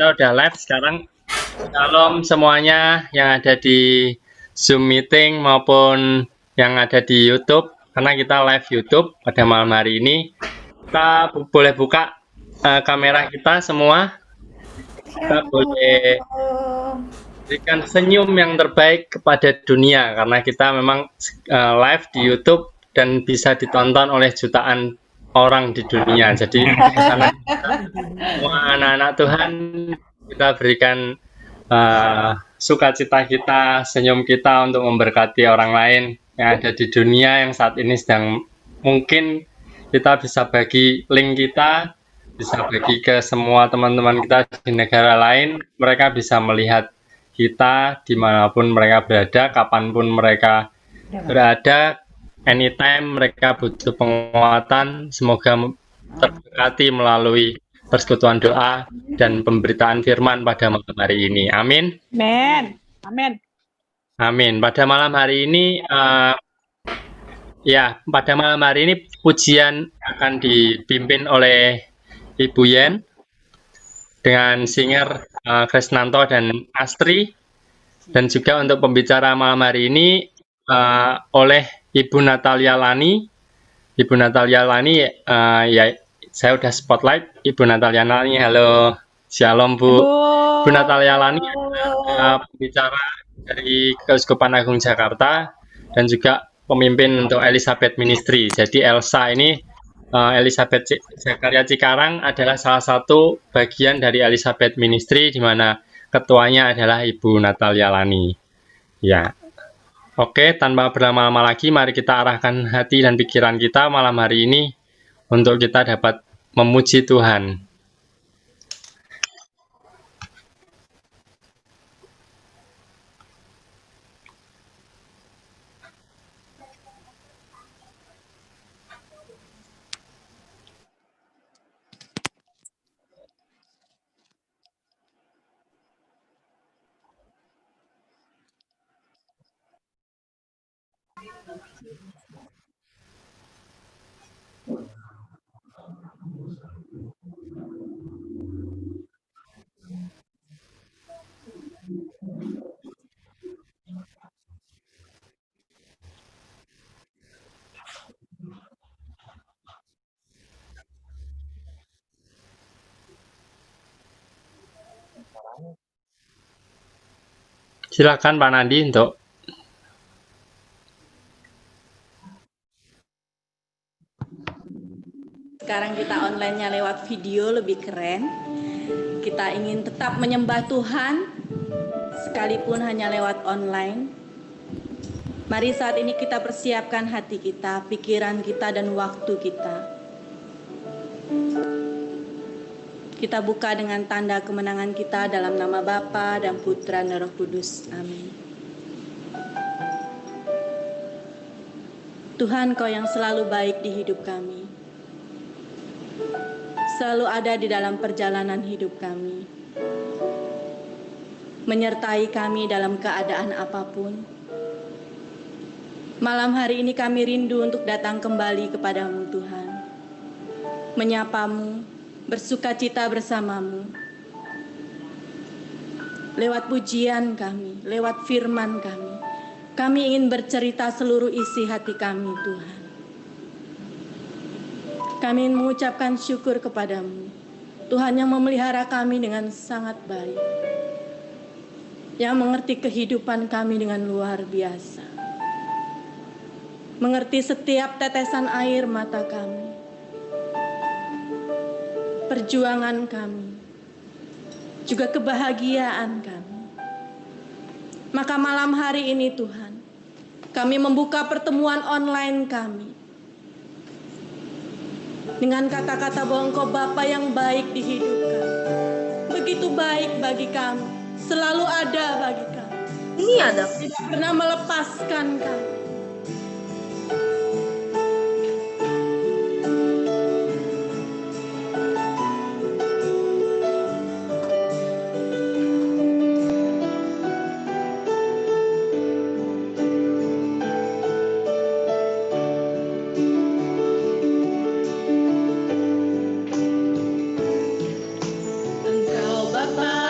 kita udah live sekarang. Shalom semuanya yang ada di Zoom meeting maupun yang ada di YouTube. Karena kita live YouTube pada malam hari ini. Kita boleh buka kamera kita semua. Kita boleh berikan senyum yang terbaik kepada dunia. Karena kita memang live di YouTube dan bisa ditonton oleh jutaan orang di dunia. Jadi karena semua anak-anak Tuhan, kita berikan sukacita kita, senyum kita untuk memberkati orang lain yang ada di dunia yang saat ini sedang mungkin kita bisa bagi link kita, bisa bagi ke semua teman-teman kita di negara lain, mereka bisa melihat kita dimanapun mereka berada, kapanpun mereka berada, anytime mereka butuh penguatan, semoga terberkati melalui persekutuan doa dan pemberitaan firman pada malam hari ini. Amin. Amin. Amin. Amin. Pada malam hari ini, pada malam hari ini pujian akan dipimpin oleh Ibu Yen dengan singer Krisnanto dan Astri, dan juga untuk pembicara malam hari ini oleh Ibu Natalia Lani. Ibu Natalia Lani, saya udah spotlight Ibu Natalia Lani. Halo, shalom Bu. Bu Natalia Lani adalah pembicara dari Keuskupan Agung Jakarta dan juga pemimpin untuk Elizabeth Ministry. Jadi Elsa ini, Elizabeth Zakaria Cikarang adalah salah satu bagian dari Elizabeth Ministry, di mana ketuanya adalah Ibu Natalia Lani. Ya. Oke, tanpa berlama-lama lagi, mari kita arahkan hati dan pikiran kita malam hari ini untuk kita dapat memuji Tuhan. Silakan Pak Nandi untuk. Sekarang kita online-nya lewat video lebih keren. Kita ingin tetap menyembah Tuhan sekalipun hanya lewat online. Mari saat ini kita persiapkan hati kita, pikiran kita, dan waktu kita. Kita buka dengan tanda kemenangan kita dalam nama Bapa dan Putra dan Roh Kudus. Amin. Tuhan, Kau yang selalu baik di hidup kami, selalu ada di dalam perjalanan hidup kami, menyertai kami dalam keadaan apapun. Malam hari ini kami rindu untuk datang kembali kepadamu Tuhan, menyapamu, bersukacita bersamamu, lewat pujian kami, lewat firman kami. Kami ingin bercerita seluruh isi hati kami Tuhan. Kami ingin mengucapkan syukur kepadamu, Tuhan yang memelihara kami dengan sangat baik, yang mengerti kehidupan kami dengan luar biasa, mengerti setiap tetesan air mata kami, perjuangan kami, juga kebahagiaan kami. Maka malam hari ini Tuhan, kami membuka pertemuan online kami dengan kata-kata bahwa Engkau Bapa yang baik di hidup kami, begitu baik bagi kami, selalu ada bagi kami. Ini ada, tidak pernah melepaskan kami. Engkau Bapa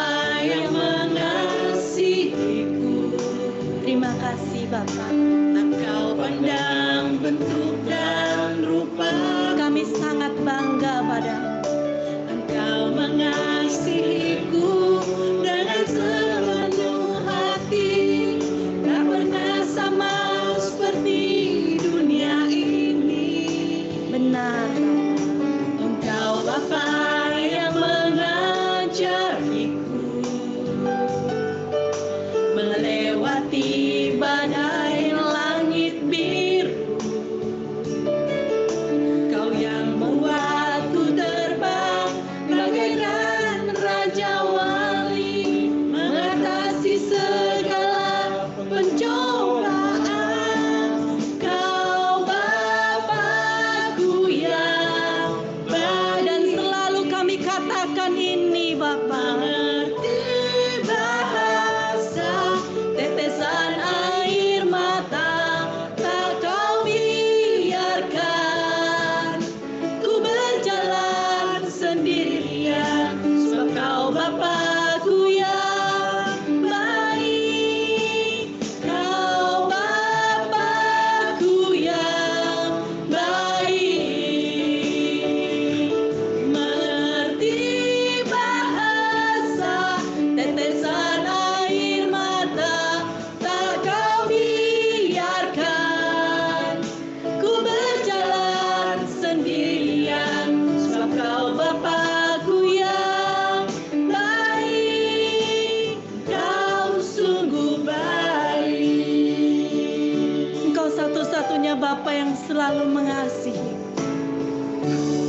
selalu mengasihi.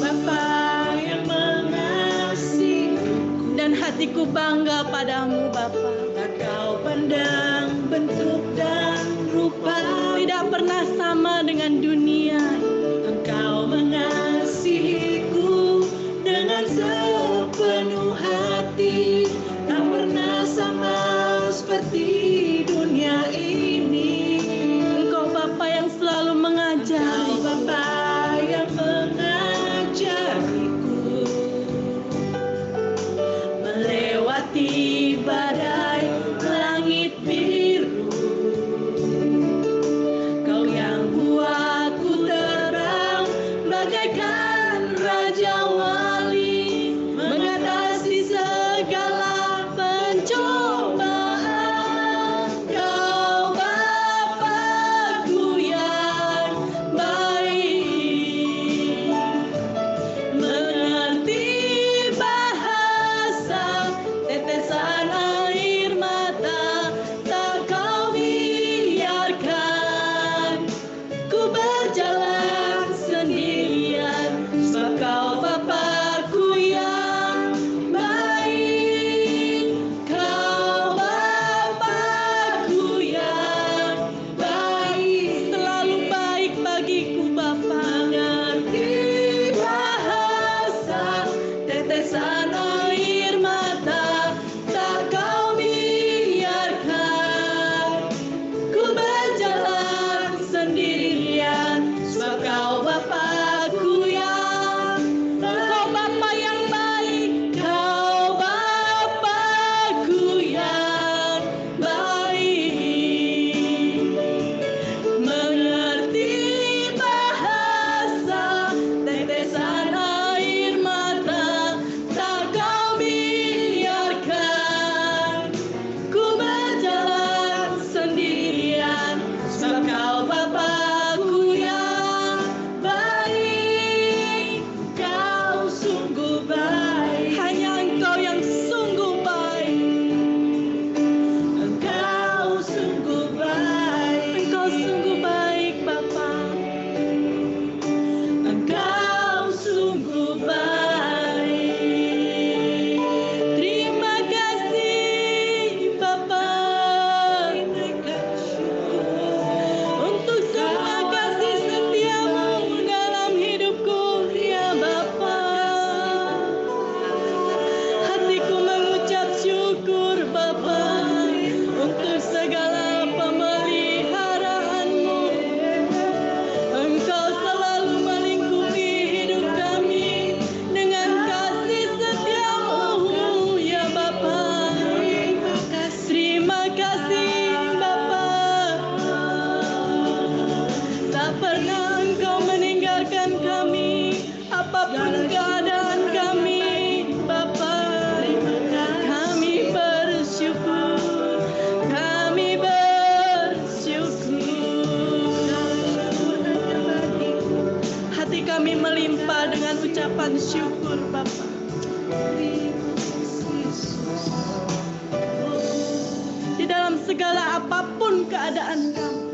Bapa yang mengasihi, Dan hatiku bangga padamu Bapa. tak kau pandang bentuk dan rupa, Tidak pernah sama dengan dunia. engkau mengasihiku dengan sepenuh hati, tak pernah sama seperti dunia ini. Engkau Bapa yang selalu mengajari. Kau Bapa yang mengajariku melewati badai langit biru. Kau yang buatku terang bagaikan raja wali, mengatasi segala pencobaan. Kau Bapakku yang baik, mengerti bahasa tetesan air mata, tak kau biarkan ku berjalan sendirian, sebab kau Bapakku yang baik. Kau Bapakku yang baik, Selalu baik bagiku Bapa. mengerti bahasa tetesan air mata, tak kau biarkan ku berjalan sendirian, sebab kau Bapakku yang Engkau Bapa yang baik. Kau Bapakku yang baik, mengerti bahasa tetesan air mata, tak kau biarkan ku berjalan sendirian, sebab kau Bapakku yang baik. Kau sungguh baik, Hanya Engkau yang sungguh baik. Engkau sungguh baik, Engkau sungguh baik Bapa. Engkau sungguh baik. Terima kasih Bapa untuk semua kasih setiamu dalam hidupku ya Bapa. Hatiku mengucap syukur Bapa untuk segala pemeliharaanmu. Engkau selalu melingkupi hidup kami dengan kasih setiamu ya Bapa. Terima kasih Bapa. Tak pernah Engkau meninggalkan kami apapun keadaan kami Bapa. Kami bersyukur, kami bersyukur. Hati kami melimpah dengan ucapan syukur Bapa. Di dalam segala apapun keadaan kami,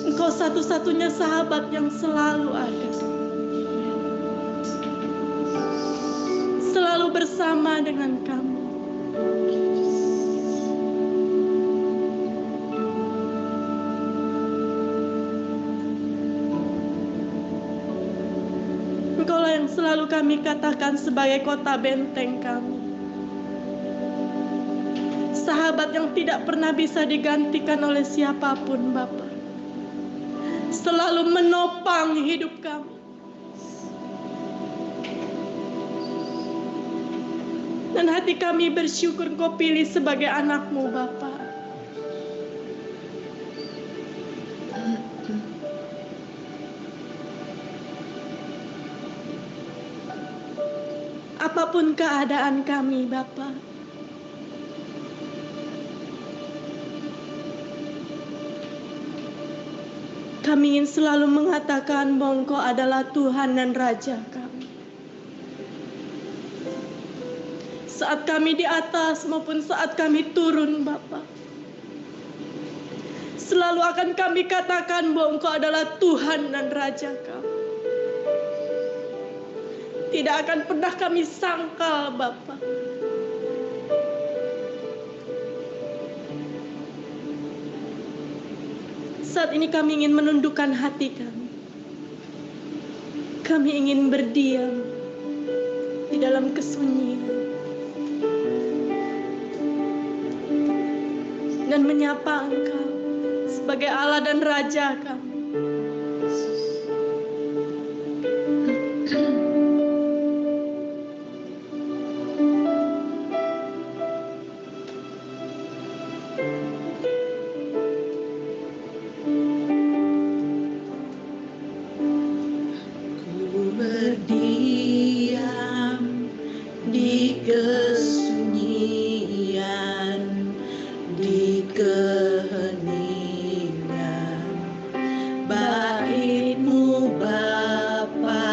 Engkau satu-satunya sahabat yang selalu ada, selalu bersama dengan kami. Engkaulah yang selalu kami katakan sebagai kota benteng kami. Sahabat yang tidak pernah bisa digantikan oleh siapapun Bapa. Selalu menopang hidup kami. Dan hati kami bersyukur Engkau pilih sebagai anak-Mu Bapa. Apapun keadaan kami Bapa, kami ingin selalu mengatakan bahwa Engkau adalah Tuhan dan Raja kami. Saat kami di atas maupun saat kami turun Bapa, selalu akan kami katakan bahwa Engkau adalah Tuhan dan Raja kami. Tidak akan pernah kami sangkal, Bapa. Saat ini kami ingin menundukkan hati kami. Kami ingin berdiam di dalam kesunyian dan menyapa Engkau sebagai Allah dan Raja kami. Berdiam di kesunyian, di keheningan, bait-Mu Bapa,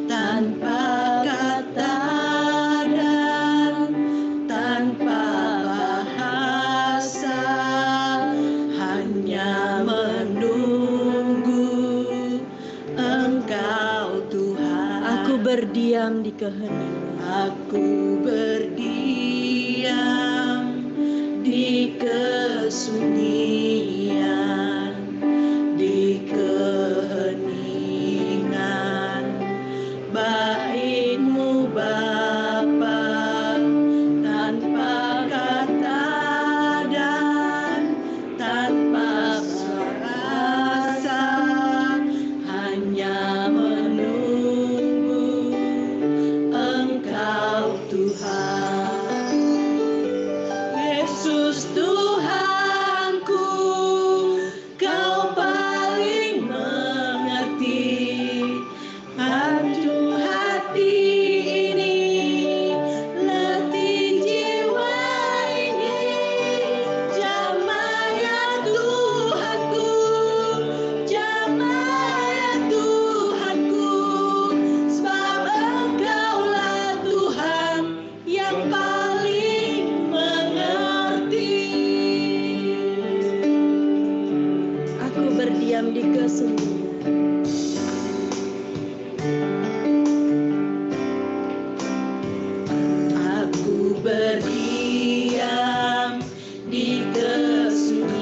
tanpa kata dan tanpa bahasa, hanya menunggu Engkau Tuhan. Aku berdiam di keheningan. Aku berdiam di kesunyian, di keheningan, bait-Mu Bapa, tanpa kata dan tanpa bahasa, hanya menunggu Engkau Tuhan. Yesus Tuhanku, Kau paling mengerti pacu hati ini, letih jiwa ini. Jamah ya Tuhanku, jamah ya Tuhanku, sebab Engkaulah Tuhan yang paling mengerti. Aku berdiam di kesunyian. Aku berdiam di kesunyian,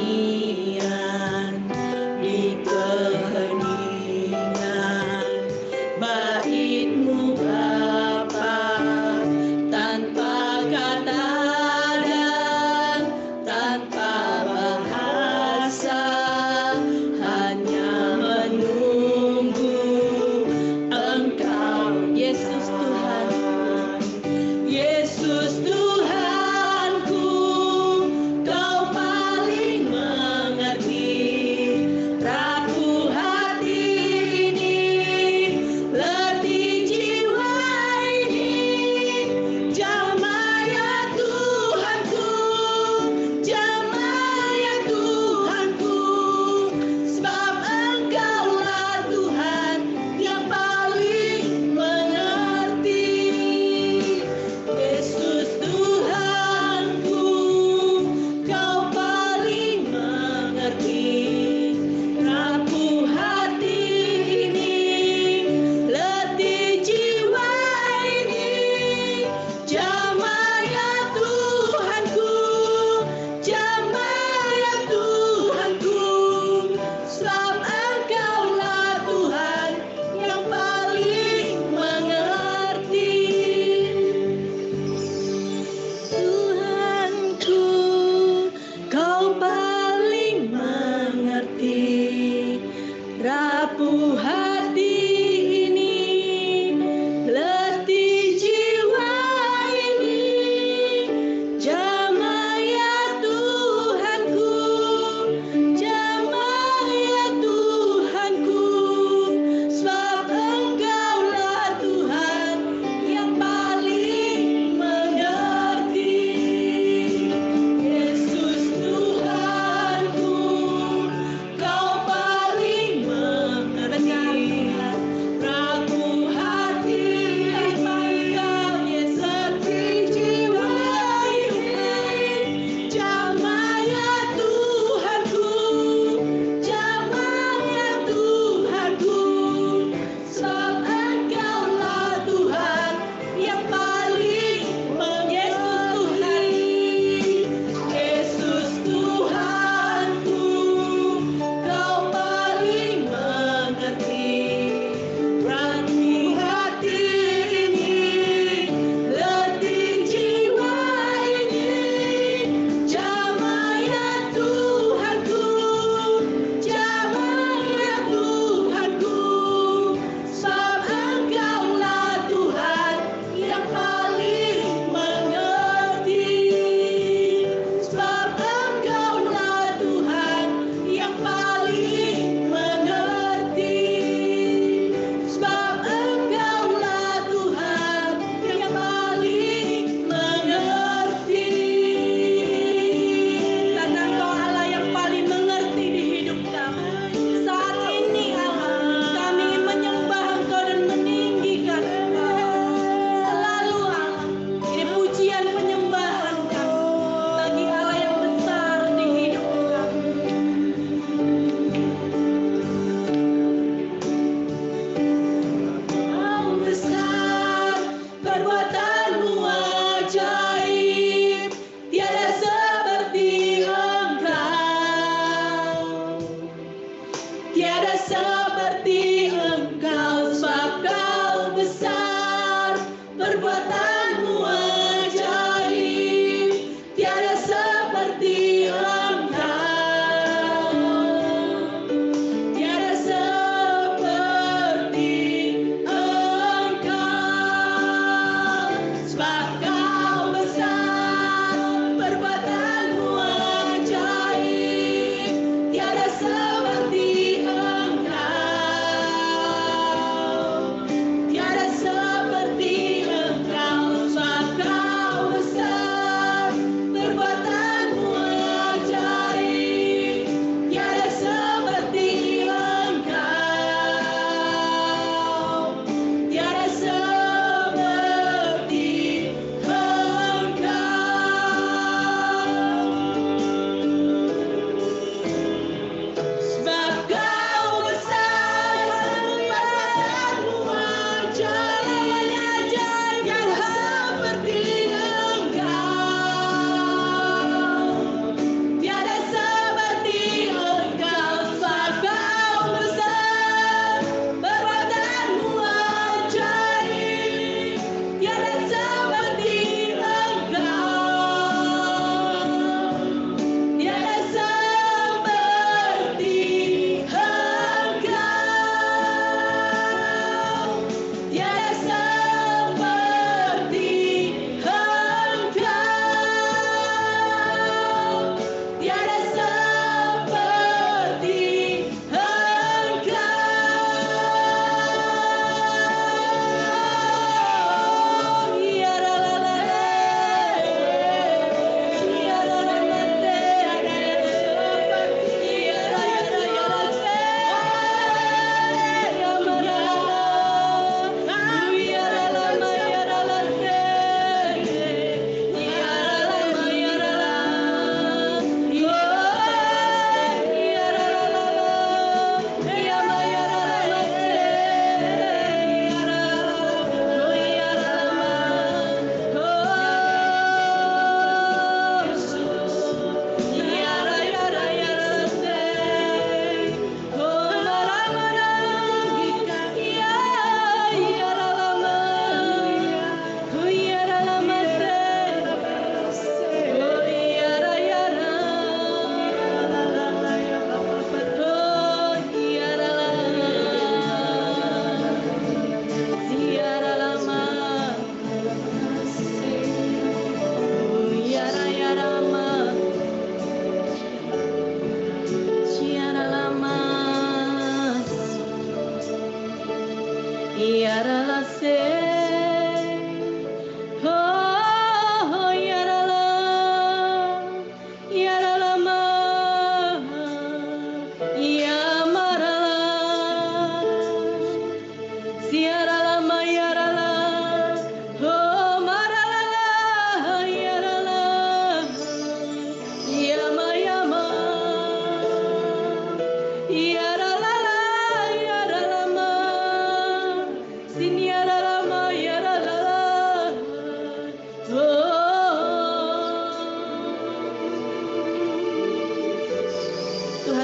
di keheningan, bait-Mu Bapa, tanpa kata dan tanpa bahasa, hanya menunggu Engkau. Yesus Tuhan. Yesus Tuhan.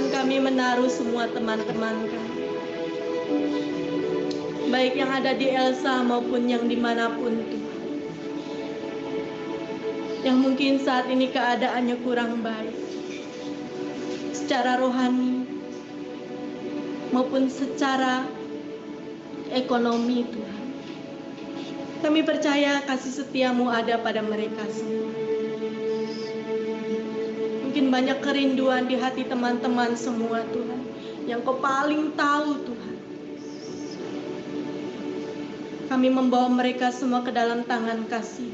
Tuhan, kami menaruh semua teman-teman kami, baik yang ada di Elsa maupun yang dimanapun Tuhan, yang mungkin saat ini keadaannya kurang baik secara rohani maupun secara ekonomi Tuhan. Kami percaya kasih setiamu ada pada mereka semua. Mungkin banyak kerinduan di hati teman-teman semua Tuhan, yang Kau paling tahu Tuhan. Kami membawa mereka semua ke dalam tangan kasih.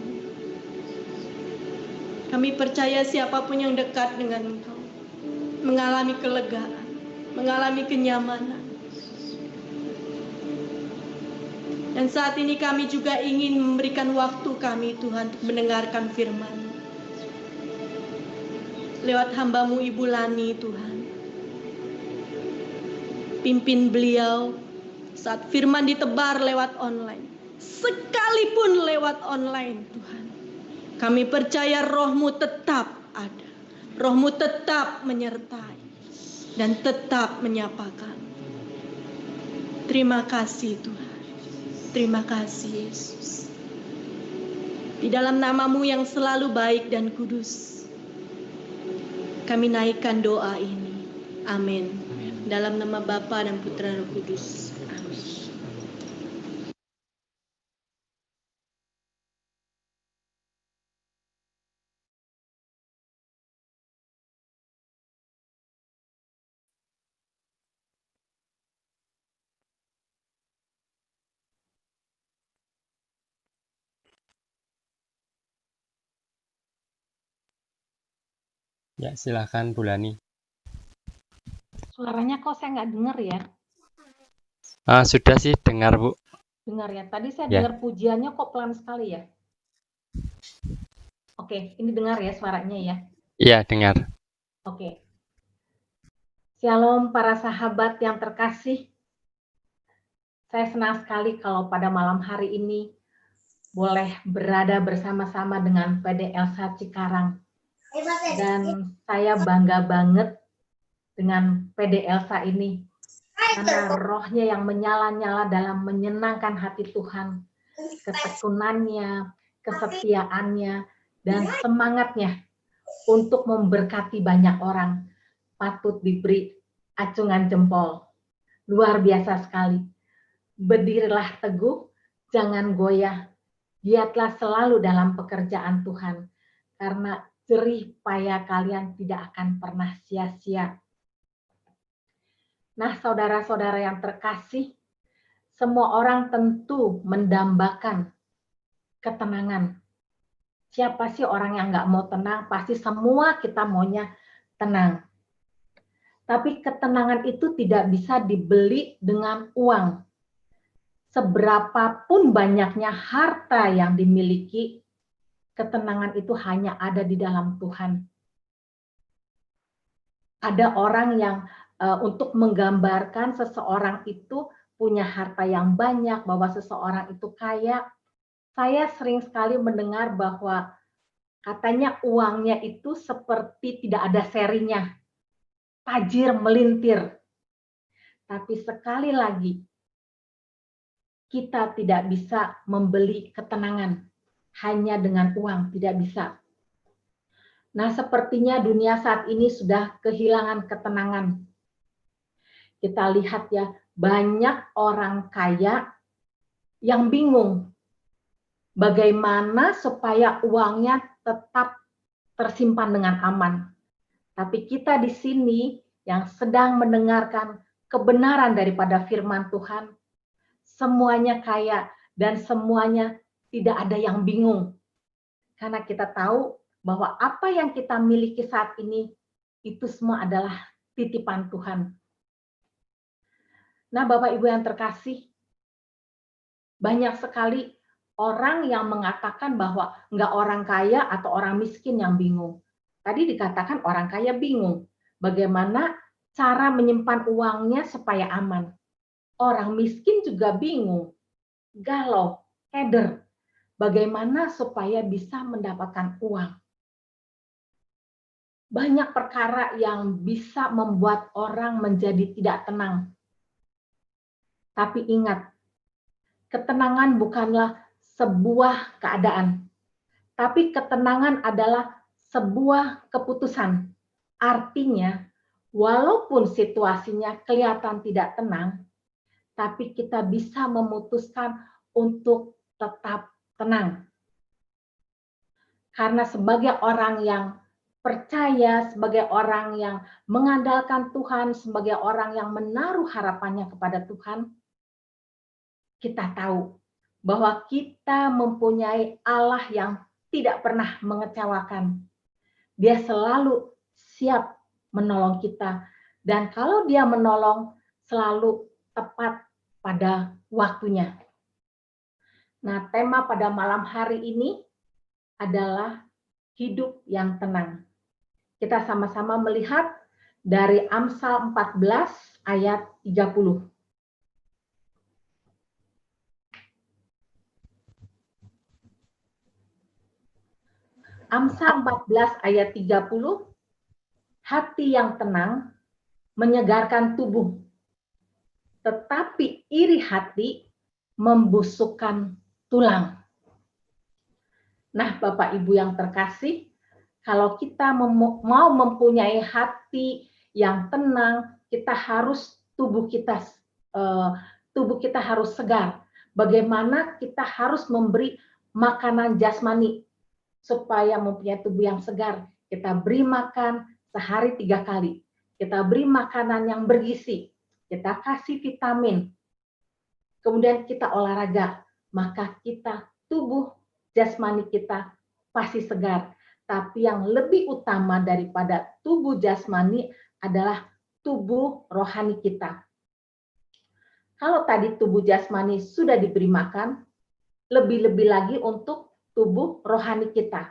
Kami percaya siapapun yang dekat dengan Engkau mengalami kelegaan, mengalami kenyamanan. Dan saat ini kami juga ingin memberikan waktu kami Tuhan untuk mendengarkan firman lewat hamba-Mu Ibu Lani Tuhan. Pimpin beliau saat firman ditebar lewat online, sekalipun lewat online Tuhan. Kami percaya Roh-Mu tetap ada, Roh-Mu tetap menyertai dan tetap menyapakan. Terima kasih Tuhan. Terima kasih Yesus. Di dalam nama-Mu yang selalu baik dan kudus, kami naikkan doa ini. Amin. Dalam nama Bapa dan Putra dan Roh Kudus. Amin. Ya, silakan Bu Lani. Suaranya kok saya nggak dengar ya? Sudah sih dengar, Bu. Dengar ya. Tadi saya Ya. dengar pujiannya kok pelan sekali ya. Oke, ini dengar ya suaranya ya. Iya, dengar. Oke. Shalom para sahabat yang terkasih. Saya senang sekali kalau pada malam hari ini boleh berada bersama-sama dengan PD Elsa Cikarang. Dan saya bangga banget dengan PD Elsa ini. Karena rohnya yang menyala-nyala dalam menyenangkan hati Tuhan. Ketekunannya, kesetiaannya, dan semangatnya untuk memberkati banyak orang patut diberi acungan jempol. Luar biasa sekali. Berdirilah teguh, jangan goyah. Giatlah selalu dalam pekerjaan Tuhan, karena jerih payah kalian tidak akan pernah sia-sia. Nah, saudara-saudara yang terkasih, semua orang tentu mendambakan ketenangan. Siapa sih orang yang nggak mau tenang? Pasti semua kita maunya tenang. Tapi ketenangan itu tidak bisa dibeli dengan uang. Seberapapun banyaknya harta yang dimiliki, ketenangan itu hanya ada di dalam Tuhan. Ada orang yang untuk menggambarkan seseorang itu punya harta yang banyak, bahwa seseorang itu kaya. Saya sering sekali mendengar bahwa katanya uangnya itu seperti tidak ada serinya, tajir melintir. Tapi sekali lagi, kita tidak bisa membeli ketenangan hanya dengan uang, tidak bisa. Nah, sepertinya dunia saat ini sudah kehilangan ketenangan. Kita lihat ya, banyak orang kaya yang bingung bagaimana supaya uangnya tetap tersimpan dengan aman. Tapi kita di sini yang sedang mendengarkan kebenaran daripada firman Tuhan, semuanya kaya dan semuanya tidak ada yang bingung. Karena kita tahu bahwa apa yang kita miliki saat ini, itu semua adalah titipan Tuhan. Nah, Bapak Ibu yang terkasih, banyak sekali orang yang mengatakan bahwa enggak orang kaya atau orang miskin yang bingung. Tadi dikatakan orang kaya bingung. Bagaimana cara menyimpan uangnya supaya aman. Orang miskin juga bingung. Galau, keder. Bagaimana supaya bisa mendapatkan uang. banyak perkara yang bisa membuat orang menjadi tidak tenang. Tapi ingat, ketenangan bukanlah sebuah keadaan, tapi ketenangan adalah sebuah keputusan. Artinya, walaupun situasinya kelihatan tidak tenang, tapi kita bisa memutuskan untuk tetap tenang. Karena sebagai orang yang percaya, sebagai orang yang mengandalkan Tuhan, sebagai orang yang menaruh harapannya kepada Tuhan, kita tahu bahwa kita mempunyai Allah yang tidak pernah mengecewakan. Dia selalu siap menolong kita. Dan kalau dia menolong, selalu tepat pada waktunya. Nah, tema pada malam hari ini adalah hidup yang tenang. Kita sama-sama melihat dari Amsal 14 ayat 30. Amsal 14 ayat 30, hati yang tenang menyegarkan tubuh, tetapi iri hati membusukkan tulang. Nah, Bapak Ibu yang terkasih, kalau kita mau mempunyai hati yang tenang, kita harus tubuh kita harus segar. Bagaimana kita harus memberi makanan jasmani supaya mempunyai tubuh yang segar. Kita beri makan sehari 3 kali. Kita beri makanan yang bergizi. Kita kasih vitamin. Kemudian kita olahraga. Maka kita tubuh jasmani kita pasti segar. Tapi yang lebih utama daripada tubuh jasmani adalah tubuh rohani kita. Kalau tadi tubuh jasmani sudah diberi makan, lebih-lebih lagi untuk tubuh rohani kita.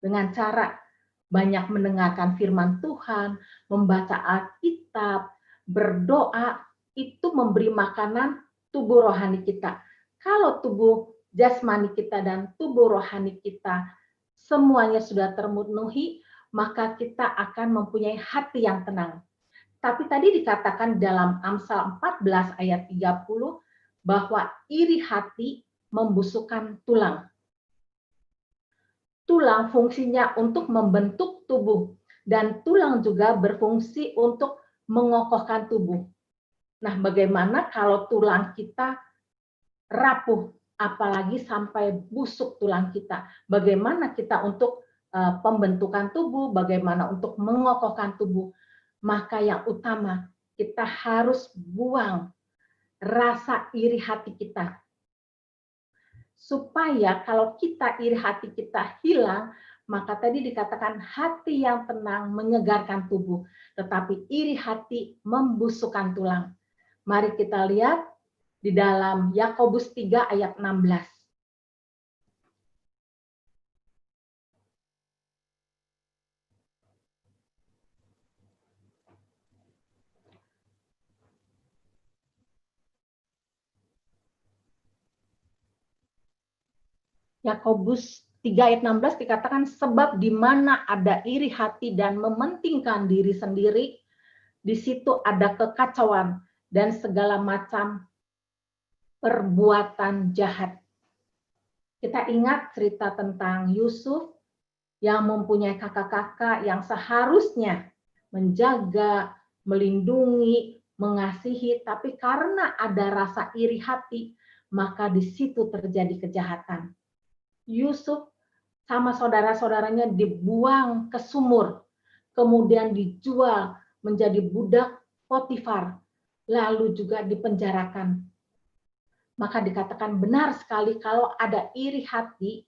Dengan cara banyak mendengarkan firman Tuhan, membaca Alkitab, berdoa, itu memberi makanan tubuh rohani kita. Kalau tubuh jasmani kita dan tubuh rohani kita semuanya sudah terpenuhi, maka kita akan mempunyai hati yang tenang. Tapi tadi dikatakan dalam Amsal 14 ayat 30 bahwa iri hati membusukkan tulang. Tulang fungsinya untuk membentuk tubuh dan tulang juga berfungsi untuk mengokohkan tubuh. Nah, bagaimana kalau tulang kita rapuh, apalagi sampai busuk tulang kita? Bagaimana kita untuk pembentukan tubuh, bagaimana untuk mengokohkan tubuh? Maka yang utama, kita harus buang rasa iri hati kita. Supaya kalau kita iri hati kita hilang, maka tadi dikatakan hati yang tenang menyegarkan tubuh, tetapi iri hati membusukkan tulang. Mari kita lihat di dalam Yakobus 3 ayat 16. Yakobus 3 ayat 16 dikatakan, sebab di mana ada iri hati dan mementingkan diri sendiri, di situ ada kekacauan dan segala macam perbuatan jahat. Kita ingat cerita tentang Yusuf yang mempunyai kakak-kakak yang seharusnya menjaga, melindungi, mengasihi, tapi karena ada rasa iri hati, maka di situ terjadi kejahatan. Yusuf sama saudara-saudaranya dibuang ke sumur, kemudian dijual menjadi budak Potifar, lalu juga dipenjarakan. Maka dikatakan benar sekali kalau ada iri hati,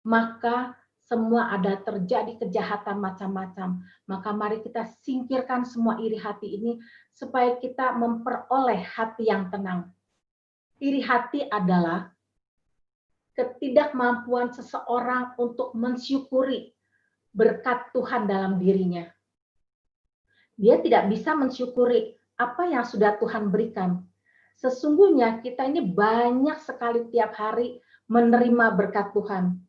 maka semua ada terjadi kejahatan macam-macam. Maka mari kita singkirkan semua iri hati ini supaya kita memperoleh hati yang tenang. Iri hati adalah ketidakmampuan seseorang untuk mensyukuri berkat Tuhan dalam dirinya. Dia tidak bisa mensyukuri apa yang sudah Tuhan berikan. Sesungguhnya kita ini banyak sekali tiap hari menerima berkat Tuhan.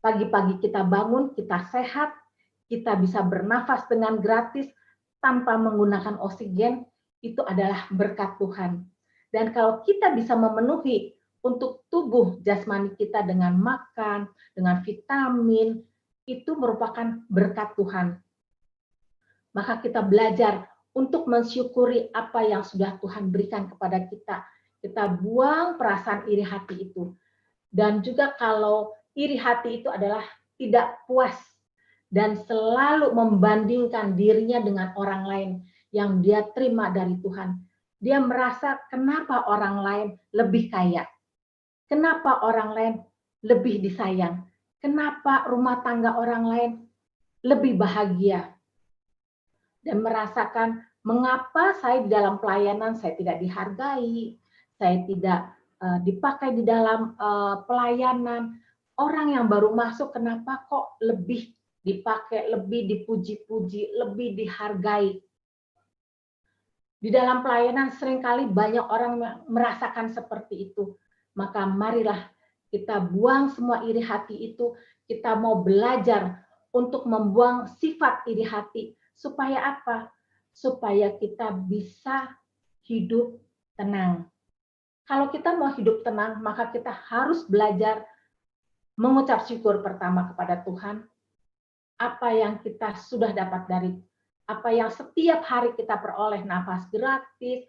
Pagi-pagi kita bangun, kita sehat, kita bisa bernafas dengan gratis tanpa menggunakan oksigen, itu adalah berkat Tuhan. Dan kalau kita bisa memenuhi untuk tubuh jasmani kita dengan makan, dengan vitamin, itu merupakan berkat Tuhan. Maka kita belajar untuk mensyukuri apa yang sudah Tuhan berikan kepada kita. Kita buang perasaan iri hati itu. Dan juga kalau iri hati itu adalah tidak puas dan selalu membandingkan dirinya dengan orang lain yang dia terima dari Tuhan. Dia merasa kenapa orang lain lebih kaya, kenapa orang lain lebih disayang, kenapa rumah tangga orang lain lebih bahagia, dan merasakan mengapa saya di dalam pelayanan saya tidak dihargai, saya tidak dipakai di dalam pelayanan. Orang yang baru masuk kenapa kok lebih dipakai, lebih dipuji-puji, lebih dihargai. Di dalam pelayanan seringkali banyak orang merasakan seperti itu. Maka marilah kita buang semua iri hati itu. Kita mau belajar untuk membuang sifat iri hati. Supaya apa? Supaya kita bisa hidup tenang. Kalau kita mau hidup tenang, maka kita harus belajar mengucap syukur pertama kepada Tuhan. Apa yang kita sudah dapat dari apa yang setiap hari kita peroleh, nafas gratis,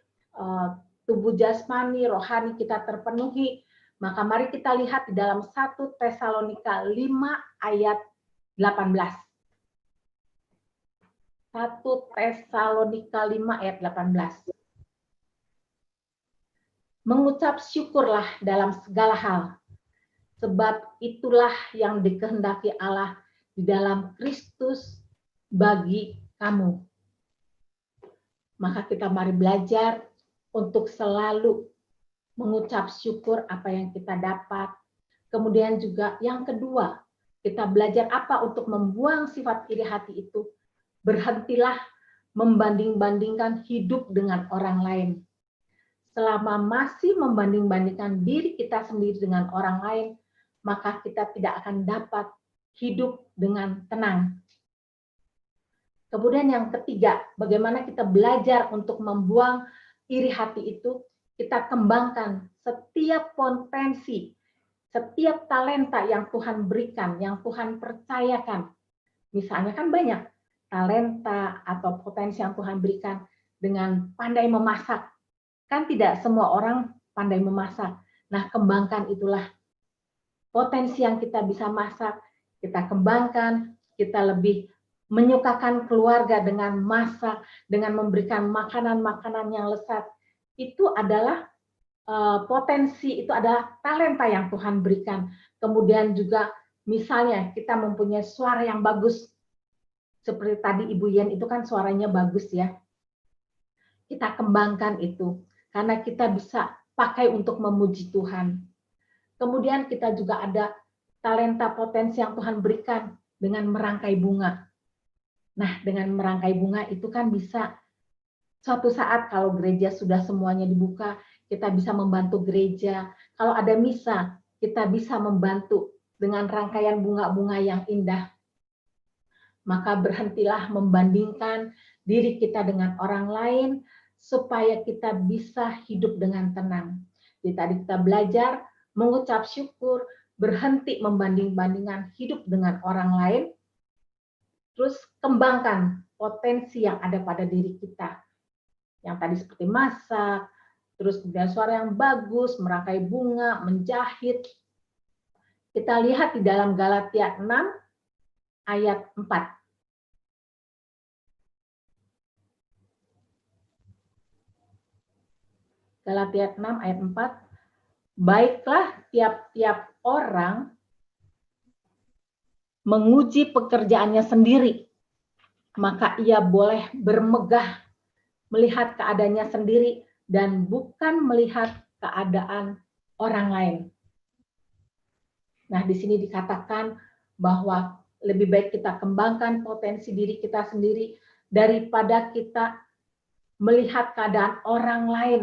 tubuh jasmani, rohani kita terpenuhi. Maka mari kita lihat di dalam 1 Tesalonika 5 ayat 18. 1 Tesalonika 5 ayat 18. Mengucap syukurlah dalam segala hal, sebab itulah yang dikehendaki Allah di dalam Kristus bagi kamu. Maka kita mari belajar untuk selalu mengucap syukur apa yang kita dapat. Kemudian juga yang kedua, kita belajar apa untuk membuang sifat iri hati itu. Berhentilah membanding-bandingkan hidup dengan orang lain. Selama masih membanding-bandingkan diri kita sendiri dengan orang lain, maka kita tidak akan dapat hidup dengan tenang. Kemudian yang ketiga, bagaimana kita belajar untuk membuang iri hati itu, kita kembangkan setiap potensi, setiap talenta yang Tuhan berikan, yang Tuhan percayakan. Misalnya kan banyak talenta atau potensi yang Tuhan berikan dengan pandai memasak. Kan tidak semua orang pandai memasak. Nah, kembangkan itulah potensi yang kita bisa masak, kita kembangkan, kita lebih menyukakan keluarga dengan masak, dengan memberikan makanan-makanan yang lezat. Itu adalah potensi, itu adalah talenta yang Tuhan berikan. Kemudian juga misalnya kita mempunyai suara yang bagus, seperti tadi Ibu Yen itu kan suaranya bagus ya. Kita kembangkan itu, karena kita bisa pakai untuk memuji Tuhan. Kemudian kita juga ada talenta potensi yang Tuhan berikan dengan merangkai bunga. Nah, dengan merangkai bunga itu kan bisa suatu saat kalau gereja sudah semuanya dibuka, kita bisa membantu gereja. Kalau ada misa, kita bisa membantu dengan rangkaian bunga-bunga yang indah. Maka berhentilah membandingkan diri kita dengan orang lain, supaya kita bisa hidup dengan tenang. Jadi tadi kita belajar mengucap syukur, berhenti membanding-bandingkan hidup dengan orang lain, terus kembangkan potensi yang ada pada diri kita. Yang tadi seperti masak, terus kemudian suara yang bagus, merangkai bunga, menjahit. Kita lihat di dalam Galatia 6 ayat 4. Galatia 6 ayat 4. Baiklah tiap-tiap orang menguji pekerjaannya sendiri, maka ia boleh bermegah melihat keadaannya sendiri dan bukan melihat keadaan orang lain. Nah, di sini dikatakan bahwa lebih baik kita kembangkan potensi diri kita sendiri daripada kita melihat keadaan orang lain,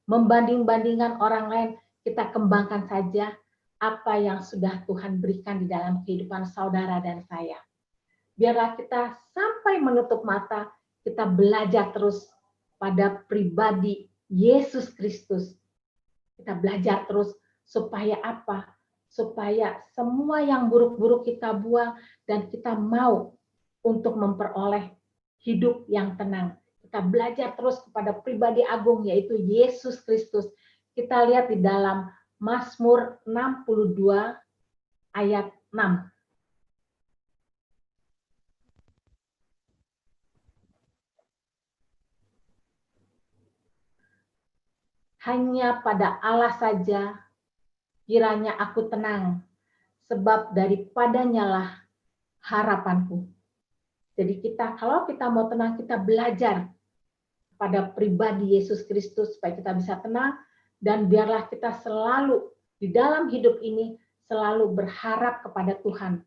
membanding-bandingkan orang lain. Kita kembangkan saja apa yang sudah Tuhan berikan di dalam kehidupan saudara dan saya. biarlah kita sampai menutup mata, kita belajar terus pada pribadi Yesus Kristus. Kita belajar terus supaya apa? Supaya semua yang buruk-buruk kita buang dan kita mau untuk memperoleh hidup yang tenang. Kita belajar terus kepada pribadi agung yaitu Yesus Kristus. Kita lihat di dalam Mazmur 62 ayat 6. Hanya pada Allah saja kiranya aku tenang, sebab daripadanya lah harapanku. Jadi kalau kita mau tenang, kita belajar pada pribadi Yesus Kristus supaya kita bisa tenang, dan biarlah kita selalu di dalam hidup ini selalu berharap kepada Tuhan.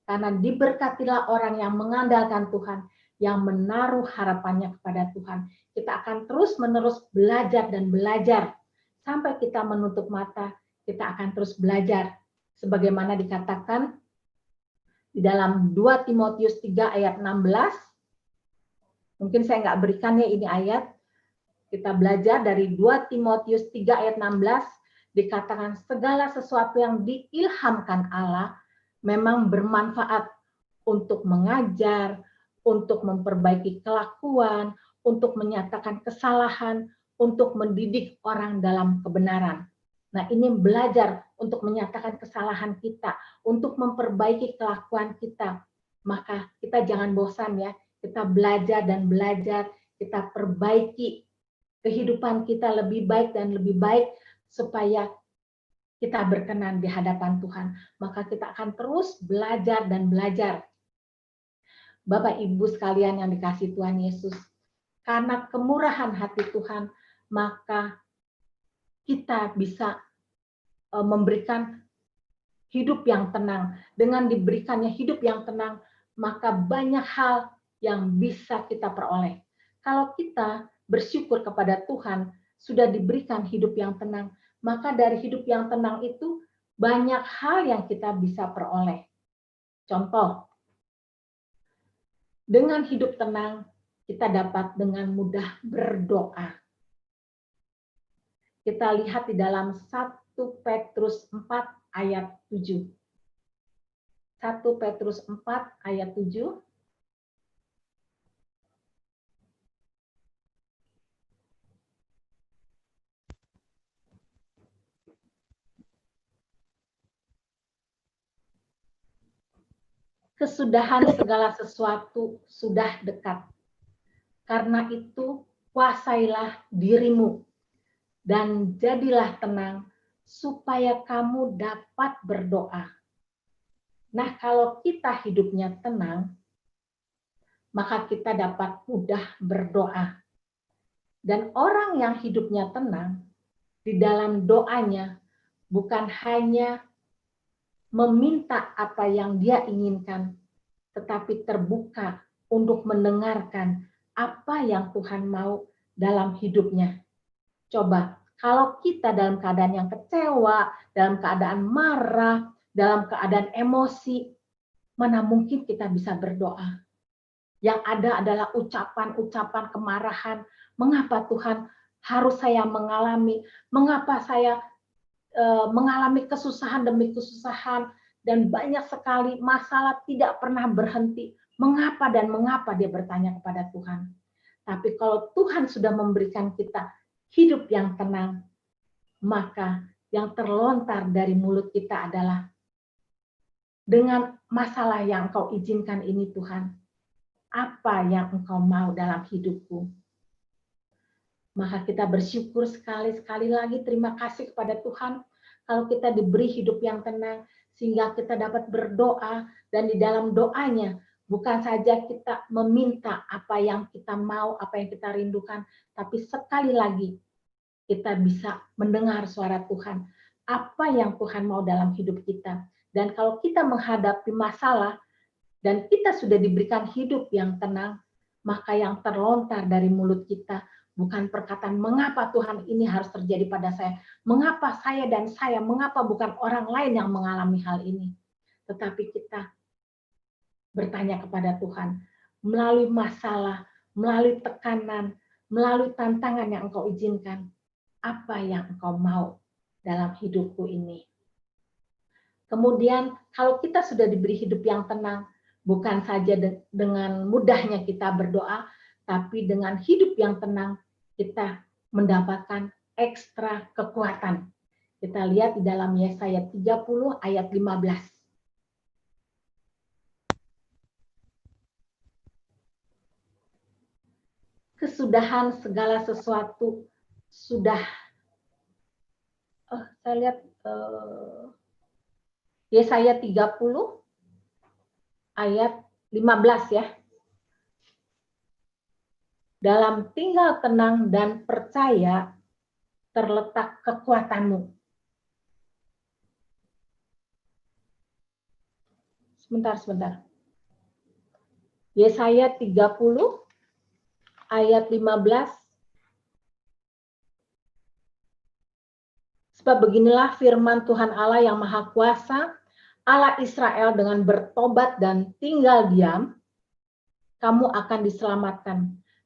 Karena diberkatilah orang yang mengandalkan Tuhan, yang menaruh harapannya kepada Tuhan. Kita akan terus-menerus belajar dan belajar sampai kita menutup mata, kita akan terus belajar. Sebagaimana dikatakan di dalam 2 Timotius 3 ayat 16, mungkin saya nggak berikannya ini ayat, kita belajar dari 2 Timotius 3 ayat 16, dikatakan segala sesuatu yang diilhamkan Allah memang bermanfaat untuk mengajar, untuk memperbaiki kelakuan, untuk menyatakan kesalahan, untuk mendidik orang dalam kebenaran. Nah, ini belajar untuk menyatakan kesalahan kita, untuk memperbaiki kelakuan kita. Maka kita jangan bosan ya, kita belajar dan belajar, kita perbaiki kehidupan kita lebih baik dan lebih baik supaya kita berkenan di hadapan Tuhan. Maka kita akan terus belajar dan belajar. Bapak Ibu sekalian yang dikasihi Tuhan Yesus, karena kemurahan hati Tuhan, maka kita bisa memberikan hidup yang tenang. Dengan diberikannya hidup yang tenang, maka banyak hal yang bisa kita peroleh. Kalau kita bersyukur kepada Tuhan, sudah diberikan hidup yang tenang, maka dari hidup yang tenang itu banyak hal yang kita bisa peroleh. Contoh, dengan hidup tenang, kita dapat dengan mudah berdoa. Kita lihat di dalam 1 Petrus 4 ayat 7. 1 Petrus 4 ayat 7. Kesudahan segala sesuatu sudah dekat. Karena itu, kuasailah dirimu dan jadilah tenang supaya kamu dapat berdoa. Nah, kalau kita hidupnya tenang, maka kita dapat mudah berdoa. Dan orang yang hidupnya tenang, di dalam doanya bukan hanya meminta apa yang dia inginkan, tetapi terbuka untuk mendengarkan apa yang Tuhan mau dalam hidupnya. Coba, kalau kita dalam keadaan yang kecewa, dalam keadaan marah, dalam keadaan emosi, mana mungkin kita bisa berdoa? Yang ada adalah ucapan-ucapan kemarahan. Mengapa Tuhan harus saya mengalami? Mengapa saya mengalami kesusahan demi kesusahan, dan banyak sekali masalah tidak pernah berhenti. Mengapa dan mengapa dia bertanya kepada Tuhan. Tapi kalau Tuhan sudah memberikan kita hidup yang tenang, maka yang terlontar dari mulut kita adalah, dengan masalah yang Engkau izinkan ini Tuhan, apa yang Engkau mau dalam hidupku? Maka kita bersyukur sekali lagi, terima kasih kepada Tuhan kalau kita diberi hidup yang tenang, sehingga kita dapat berdoa, dan di dalam doanya bukan saja kita meminta apa yang kita mau, apa yang kita rindukan, tapi sekali lagi kita bisa mendengar suara Tuhan, apa yang Tuhan mau dalam hidup kita. Dan kalau kita menghadapi masalah, dan kita sudah diberikan hidup yang tenang, maka yang terlontar dari mulut kita bukan perkataan, mengapa Tuhan ini harus terjadi pada saya? Mengapa saya dan saya? Mengapa bukan orang lain yang mengalami hal ini? Tetapi kita bertanya kepada Tuhan melalui masalah, melalui tekanan, melalui tantangan yang Engkau izinkan. Apa yang Engkau mau dalam hidupku ini? Kemudian kalau kita sudah diberi hidup yang tenang, bukan saja dengan mudahnya kita berdoa, tapi dengan hidup yang tenang kita mendapatkan ekstra kekuatan. Kita lihat di dalam Yesaya 30 ayat 15. Kesudahan segala sesuatu sudah. Saya lihat Yesaya 30 ayat 15 ya. Dalam tinggal tenang dan percaya terletak kekuatanmu. Sebentar. Yesaya 30 ayat 15. Sebab beginilah firman Tuhan Allah yang Maha Kuasa, Allah Israel, dengan bertobat dan tinggal diam, kamu akan diselamatkan.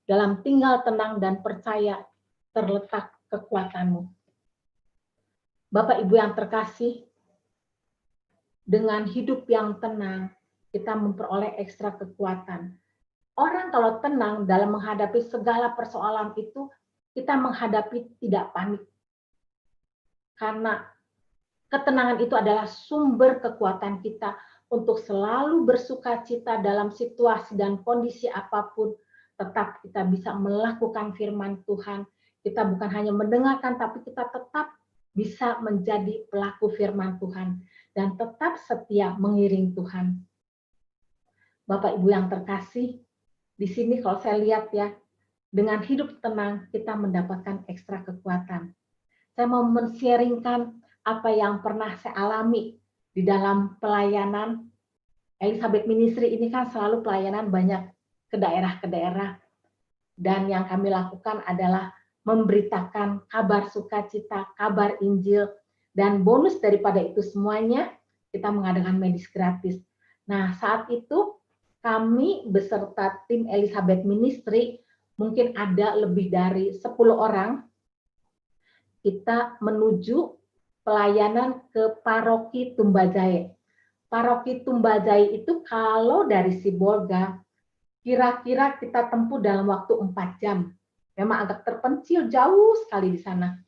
Dalam tinggal tenang dan percaya terletak kekuatanmu. Bapak Ibu yang terkasih, dengan hidup yang tenang, kita memperoleh ekstra kekuatan. Orang kalau tenang dalam menghadapi segala persoalan itu, kita menghadapi tidak panik. Karena ketenangan itu adalah sumber kekuatan kita untuk selalu bersukacita dalam situasi dan kondisi apapun. Tetap kita bisa melakukan firman Tuhan. Kita bukan hanya mendengarkan, tapi kita tetap bisa menjadi pelaku firman Tuhan. Dan tetap setia mengiring Tuhan. Bapak Ibu yang terkasih, di sini kalau saya lihat ya, dengan hidup tenang kita mendapatkan ekstra kekuatan. Saya mau men-sharingkan apa yang pernah saya alami di dalam pelayanan. Elizabeth Ministry ini kan selalu pelayanan banyak ke daerah. Dan yang kami lakukan adalah memberitakan kabar sukacita, kabar Injil, dan bonus daripada itu semuanya, kita mengadakan medis gratis. Nah, saat itu kami beserta tim Elizabeth Ministry, mungkin ada lebih dari 10 orang, kita menuju pelayanan ke Paroki Tumbajaya. Paroki Tumbajaya itu kalau dari Sibolga, kira-kira kita tempuh dalam waktu 4 jam. Memang agak terpencil, jauh sekali di sana.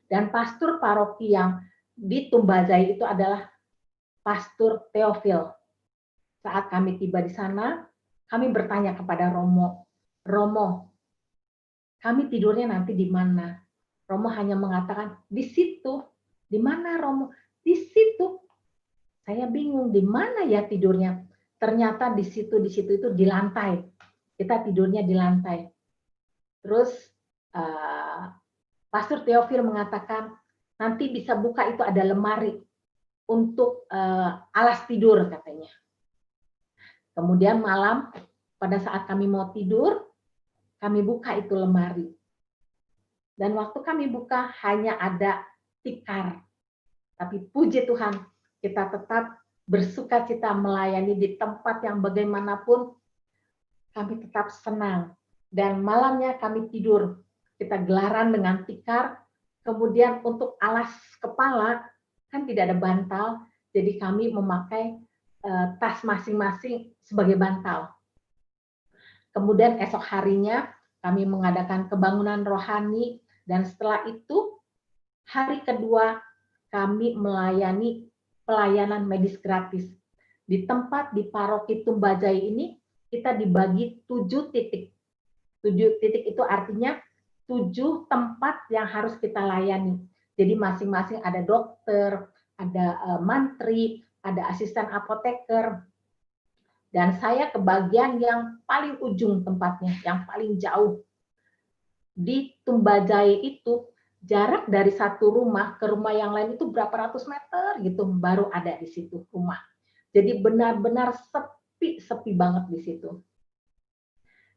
Dan pastor paroki yang di Tumbajaya itu adalah Pastor Theophil. Saat kami tiba di sana, kami bertanya kepada Romo, kami tidurnya nanti di mana? Romo hanya mengatakan, di situ. Di mana Romo? Di situ. Saya bingung, di mana ya tidurnya? Ternyata di situ itu di lantai. Kita tidurnya di lantai. Terus Pastor Theophil mengatakan, nanti bisa buka itu ada lemari untuk alas tidur katanya. Kemudian malam, pada saat kami mau tidur, kami buka itu lemari. Dan waktu kami buka hanya ada tikar. Tapi puji Tuhan, kita tetap bersukacita melayani di tempat yang bagaimanapun, kami tetap senang. Dan malamnya kami tidur, kita gelaran dengan tikar, kemudian untuk alas kepala, kan tidak ada bantal, jadi kami memakai tas masing-masing sebagai bantal. Kemudian esok harinya kami mengadakan kebangunan rohani, dan setelah itu hari kedua kami melayani pelayanan medis gratis. Di tempat di Paroki Tumbajaya ini kita dibagi 7 titik. 7 titik itu artinya 7 tempat yang harus kita layani. Jadi masing-masing ada dokter, ada mantri, ada asisten apoteker. Dan saya ke bagian yang paling ujung tempatnya, yang paling jauh. Di Tumbajaya itu jarak dari satu rumah ke rumah yang lain itu berapa ratus meter gitu baru ada di situ rumah. Jadi benar-benar sepi banget di situ.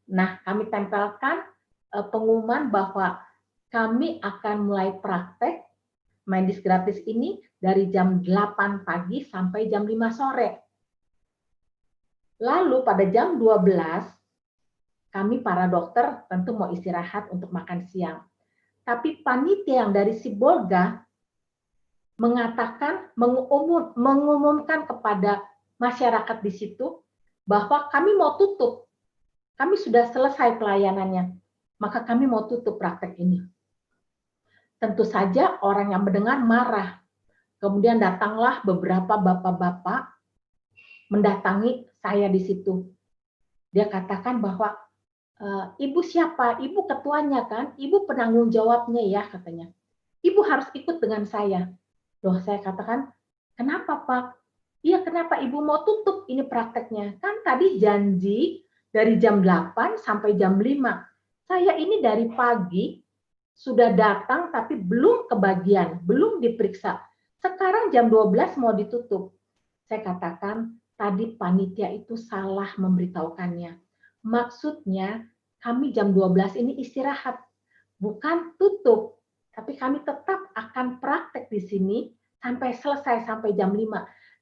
Nah, kami tempelkan pengumuman bahwa kami akan mulai praktek medis gratis ini dari jam 8 pagi sampai jam 5 sore. Lalu pada jam 12, kami para dokter tentu mau istirahat untuk makan siang. Tapi panitia yang dari Sibolga mengatakan, mengumumkan kepada masyarakat di situ bahwa kami mau tutup. Kami sudah selesai pelayanannya, maka kami mau tutup praktek ini. Tentu saja orang yang mendengar marah. Kemudian datanglah beberapa bapak-bapak mendatangi saya di situ. Dia katakan bahwa, Ibu siapa? Ibu ketuanya kan? Ibu penanggung jawabnya ya, katanya. Ibu harus ikut dengan saya. Loh, saya katakan, kenapa Pak? Iya, kenapa Ibu mau tutup ini prakteknya? Kan tadi janji dari jam 8 sampai jam 5. Saya ini dari pagi sudah datang tapi belum kebagian, belum diperiksa. Sekarang jam 12 mau ditutup. Saya katakan, tadi panitia itu salah memberitahukannya. Maksudnya, kami jam 12 ini istirahat, bukan tutup. Tapi kami tetap akan praktek di sini sampai selesai, sampai jam 5.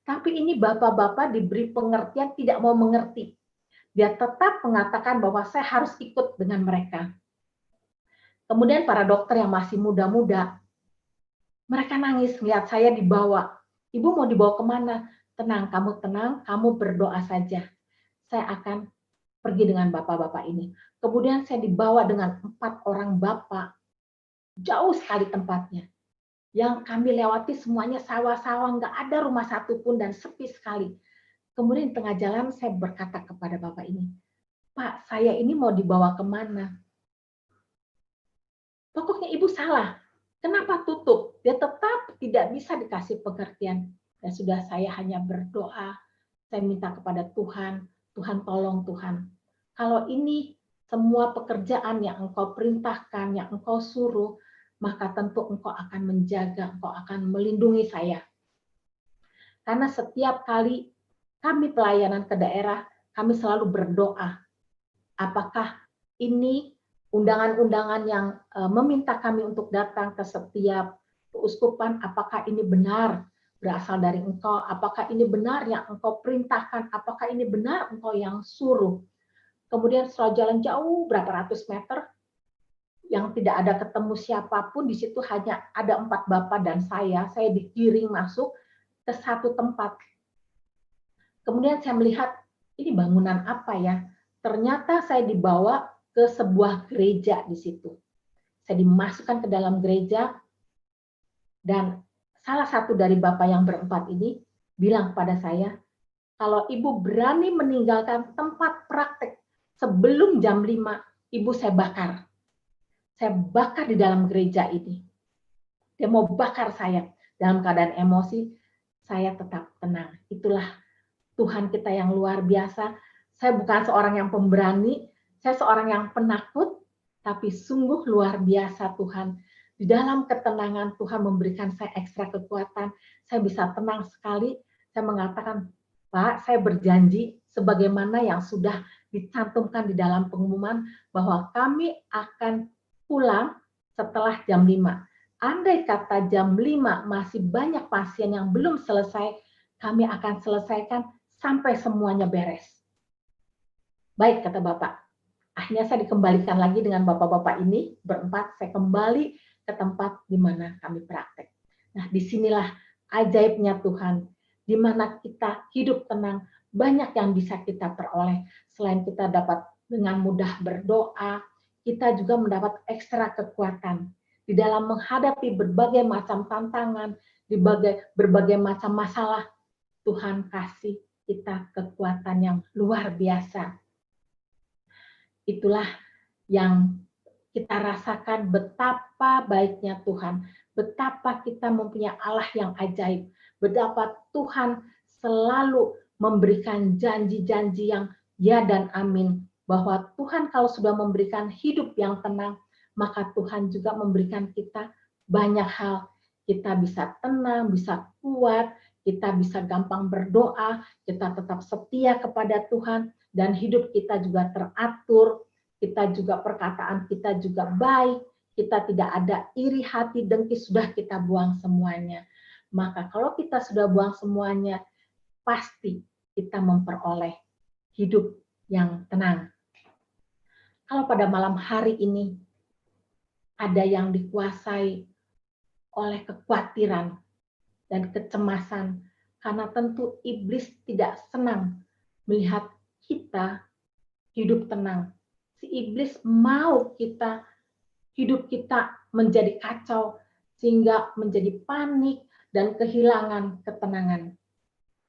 Tapi ini bapak-bapak diberi pengertian tidak mau mengerti. Dia tetap mengatakan bahwa saya harus ikut dengan mereka. Kemudian para dokter yang masih muda-muda, mereka nangis melihat saya dibawa. Ibu mau dibawa kemana? Tenang, kamu berdoa saja. Saya akan pergi dengan bapak-bapak ini. Kemudian saya dibawa dengan 4 orang bapak. Jauh sekali tempatnya. Yang kami lewati semuanya sawah-sawah, nggak ada rumah satupun dan sepi sekali. Kemudian di tengah jalan saya berkata kepada bapak ini, Pak, saya ini mau dibawa kemana? Pokoknya ibu salah. Kenapa tutup? Dia tetap tidak bisa dikasih pengertian. Dan sudah saya hanya berdoa, saya minta kepada Tuhan, Tuhan tolong Tuhan. Kalau ini semua pekerjaan yang Engkau perintahkan, yang Engkau suruh, maka tentu Engkau akan menjaga, Engkau akan melindungi saya. Karena setiap kali kami pelayanan ke daerah, kami selalu berdoa. Apakah ini undangan-undangan yang meminta kami untuk datang ke setiap keuskupan, apakah ini benar berasal dari Engkau, apakah ini benar yang Engkau perintahkan, apakah ini benar Engkau yang suruh. Kemudian setelah jalan jauh berapa ratus meter, yang tidak ada ketemu siapapun, di situ hanya ada 4 bapak dan saya digiring masuk ke satu tempat. Kemudian saya melihat, ini bangunan apa ya? Ternyata saya dibawa ke sebuah gereja di situ. Saya dimasukkan ke dalam gereja dan salah satu dari bapak yang berempat ini bilang kepada saya, kalau ibu berani meninggalkan tempat praktek sebelum jam 5, ibu saya bakar. Saya bakar di dalam gereja ini. Dia mau bakar saya. Dalam keadaan emosi, saya tetap tenang. Itulah Tuhan kita yang luar biasa. Saya bukan seorang yang pemberani, saya seorang yang penakut, tapi sungguh luar biasa Tuhan. Di dalam ketenangan Tuhan memberikan saya ekstra kekuatan. Saya bisa tenang sekali. Saya mengatakan, Pak, saya berjanji sebagaimana yang sudah dicantumkan di dalam pengumuman bahwa kami akan pulang setelah jam 5. Andai kata jam 5 masih banyak pasien yang belum selesai, kami akan selesaikan sampai semuanya beres. Baik, kata Bapak. Akhirnya saya dikembalikan lagi dengan bapak-bapak ini, berempat, saya kembali ke tempat di mana kami praktek. Nah, disinilah ajaibnya Tuhan, di mana kita hidup tenang, banyak yang bisa kita peroleh. Selain kita dapat dengan mudah berdoa, kita juga mendapat ekstra kekuatan di dalam menghadapi berbagai macam tantangan, di berbagai macam masalah. Tuhan kasih kita kekuatan yang luar biasa. Itulah yang kita rasakan betapa baiknya Tuhan, betapa kita mempunyai Allah yang ajaib, betapa Tuhan selalu memberikan janji-janji yang ya dan amin, bahwa Tuhan kalau sudah memberikan hidup yang tenang, maka Tuhan juga memberikan kita banyak hal. Kita bisa tenang, bisa kuat, kita bisa gampang berdoa, kita tetap setia kepada Tuhan, dan hidup kita juga teratur, kita juga perkataan kita juga baik, kita tidak ada iri hati, dengki, sudah kita buang semuanya. Maka kalau kita sudah buang semuanya, pasti kita memperoleh hidup yang tenang. Kalau pada malam hari ini ada yang dikuasai oleh kekhawatiran dan kecemasan, karena tentu iblis tidak senang melihat kita hidup tenang. Si iblis mau hidup kita menjadi kacau, sehingga menjadi panik dan kehilangan ketenangan.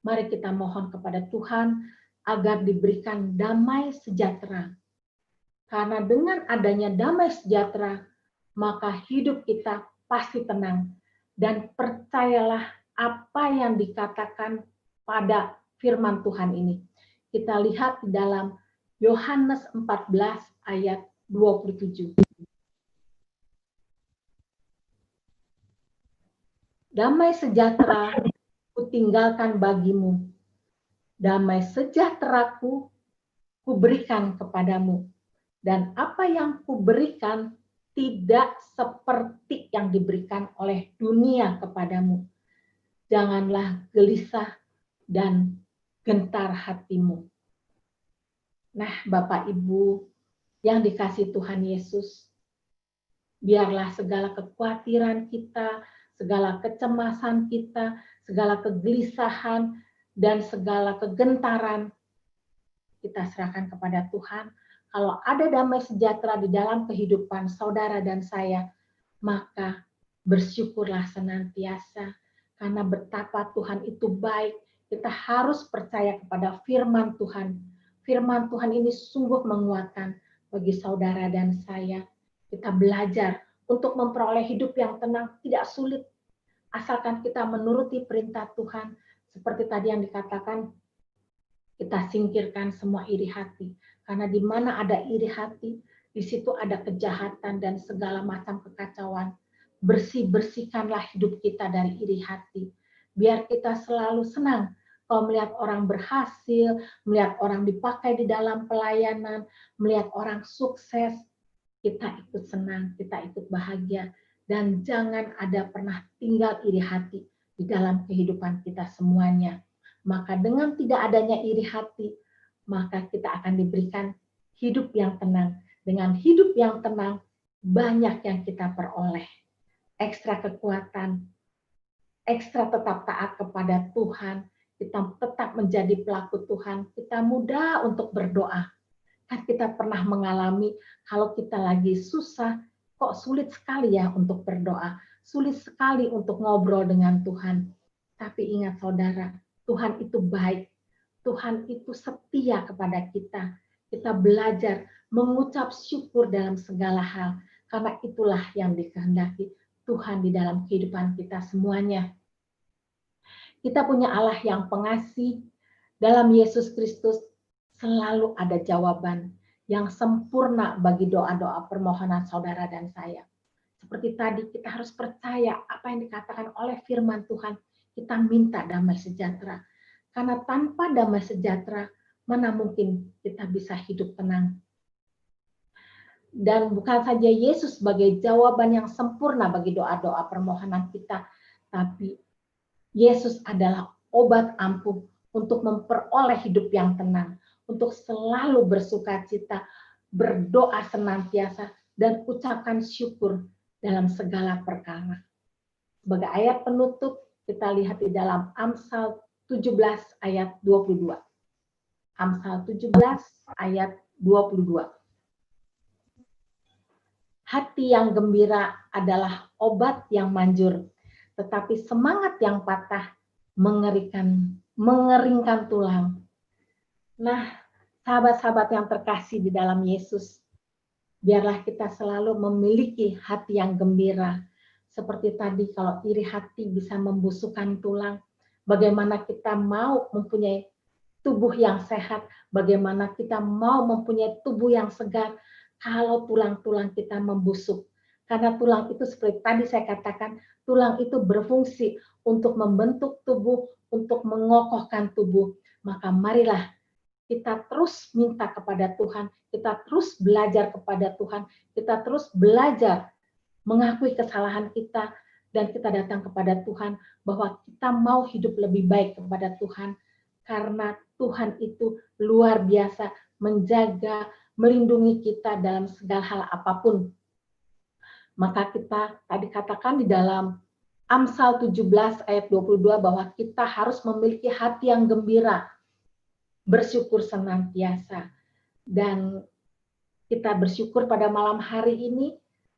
Mari kita mohon kepada Tuhan agar diberikan damai sejahtera. Karena dengan adanya damai sejahtera, maka hidup kita pasti tenang. Dan percayalah apa yang dikatakan pada firman Tuhan ini. Kita lihat di dalam Yohanes 14 ayat 27. Damai sejahtera kutinggalkan bagimu. Damai sejahteraku kuberikan kepadamu. Dan apa yang kuberikan tidak seperti yang diberikan oleh dunia kepadamu. Janganlah gelisah dan gentar hatimu. Nah, Bapak Ibu yang dikasihi Tuhan Yesus, biarlah segala kekhawatiran kita, segala kecemasan kita, segala kegelisahan, dan segala kegentaran kita serahkan kepada Tuhan. Kalau ada damai sejahtera di dalam kehidupan saudara dan saya, maka bersyukurlah senantiasa. Karena betapa Tuhan itu baik, kita harus percaya kepada firman Tuhan. Firman Tuhan ini sungguh menguatkan bagi saudara dan saya. Kita belajar untuk memperoleh hidup yang tenang, tidak sulit. Asalkan kita menuruti perintah Tuhan. Seperti tadi yang dikatakan, kita singkirkan semua iri hati. Karena di mana ada iri hati, di situ ada kejahatan dan segala macam kekacauan. Bersihkanlah hidup kita dari iri hati. Biar kita selalu senang kalau melihat orang berhasil, melihat orang dipakai di dalam pelayanan, melihat orang sukses. Kita ikut senang, kita ikut bahagia. Dan jangan ada pernah tinggal iri hati di dalam kehidupan kita semuanya. Maka dengan tidak adanya iri hati, maka kita akan diberikan hidup yang tenang. Dengan hidup yang tenang, banyak yang kita peroleh. Ekstra kekuatan, ekstra tetap taat kepada Tuhan, kita tetap menjadi pelaku Tuhan, kita mudah untuk berdoa. Kan kita pernah mengalami kalau kita lagi susah, kok sulit sekali ya untuk berdoa, sulit sekali untuk ngobrol dengan Tuhan. Tapi ingat saudara, Tuhan itu baik. Tuhan itu setia kepada kita. Kita belajar mengucap syukur dalam segala hal. Karena itulah yang dikehendaki Tuhan di dalam kehidupan kita semuanya. Kita punya Allah yang pengasih. Dalam Yesus Kristus selalu ada jawaban yang sempurna bagi doa-doa permohonan saudara dan saya. Seperti tadi, kita harus percaya apa yang dikatakan oleh firman Tuhan. Kita minta damai sejahtera. Karena tanpa damai sejahtera, mana mungkin kita bisa hidup tenang. Dan bukan saja Yesus sebagai jawaban yang sempurna bagi doa-doa permohonan kita, tapi Yesus adalah obat ampuh untuk memperoleh hidup yang tenang, untuk selalu bersukacita, berdoa senantiasa, dan ucapkan syukur dalam segala perkara. Sebagai ayat penutup, kita lihat di dalam Amsal 17 ayat 22. Amsal 17 ayat 22. Hati yang gembira adalah obat yang manjur, tetapi semangat yang patah mengeringkan tulang. Nah, sahabat-sahabat yang terkasih di dalam Yesus, biarlah kita selalu memiliki hati yang gembira. Seperti tadi, kalau iri hati bisa membusukkan tulang, bagaimana kita mau mempunyai tubuh yang sehat, bagaimana kita mau mempunyai tubuh yang segar kalau tulang-tulang kita membusuk. Karena tulang itu seperti tadi saya katakan, tulang itu berfungsi untuk membentuk tubuh, untuk mengokohkan tubuh. Maka marilah kita terus minta kepada Tuhan, kita terus belajar kepada Tuhan, kita terus belajar mengakui kesalahan kita, dan kita datang kepada Tuhan bahwa kita mau hidup lebih baik kepada Tuhan. karena Tuhan itu luar biasa menjaga, melindungi kita dalam segala hal apapun. Maka kita tadi katakan di dalam Amsal 17 ayat 22 bahwa kita harus memiliki hati yang gembira, bersyukur senantiasa. Dan kita bersyukur pada malam hari ini